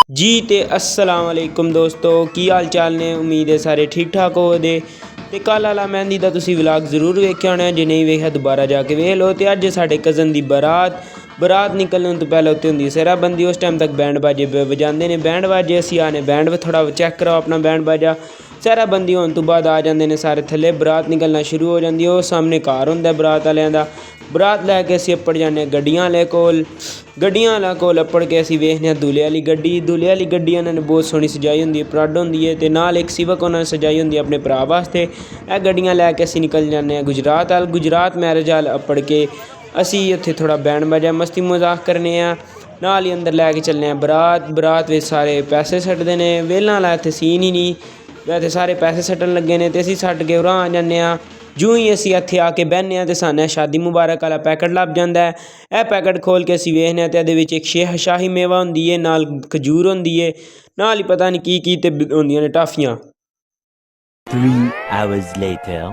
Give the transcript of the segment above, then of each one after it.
जी ते अस्सलाम वालेकुम दोस्तों की हाल चाल ने। उम्मीद है सारे ठीक ठाक होवदे ते कल आला मेहंदी दा तुसी व्लॉग जरूर वेख्या होना। जे नहीं वेख्या दोबारा जाके वेख लो। ते अज्ज साढ़े कज़न दी बरात निकलने तो पहले उत्ते होंदी सेहराबंदी। उस टाइम तक बैंड बाजे बजांदे ने। बैंड बाजे असी आने बैंड थोड़ा चेक कराओ अपना बैंड बाजा। सेहराबंदी होने तो बाद आ जाते हैं सारे थल्ले। बरात निकलना शुरू हो जाती है। वो सामने घर होंदा बरात वालियां दा। बरात लैके असी अप्पड़ जाने गड्डियां वाले कोल। गड्डियां वाले कोल अप्पड़ के असी वेखने दूल्हे वाली गड्डी। दूल्हे वाली गड्डी उन्होंने बहुत सोहनी सजाई होंदी है, प्रड होंदी है। ते नाल एक सिवक उन्होंने सजाई होंदी है अपने भरा वास्ते। ਇਹ गड्डियां लैके असी निकल जाने गुजरात वाल। गुजरात मैरिज हाल अप्पड़ के असी उत्थे थोड़ा बैंड बाजा मस्ती मजाक करने नाल ही अंदर लैके चलने बरात विच सारे पैसे सट्टदे ने। वेह्लां वाला इत्थे सीन ही नहीं। इत्थे सारे पैसे सट्टन लगे ने ते असी सट्ट के उरां आ जाने जूँ ही असी इत्थे आके बहने ते सानूं शादी मुबारक वाला पैकेट लभ जांदा है। ਇਹ पैकेट खोल के असी वेखने ते इहदे विच एक शाही मेवा होंदी है, नाल खजूर होंदी है, नाल ही पता नहीं की ते होंदियां ने टाफियां। 3 hours later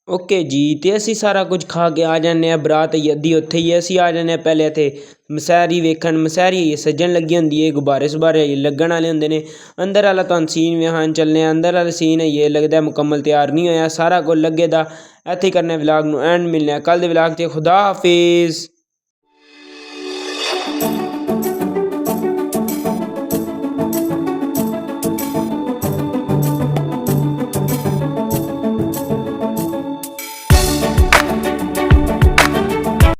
ओके जी ते असी सारा कुछ खा के आ जाने बरात अद्धी उत्थे ही है। असी आ जाने पहले इत्थे मसैरी वेखन। मसैरी सज्जन लगी होंदी है, गुब्बारे शुब्बारे लग्गन वाले होंदे ने। अंदर आह्ला तुहानूं सीन विखान चलने अंदर आह्ला सीन ये लगदा है मुकम्मल तैयार नहीं होया, सारा कुछ लग्गे दा। इत्थे करने व्लॉग नूं एंड। मिलने कल दे व्लॉग च। खुदा हाफिज़।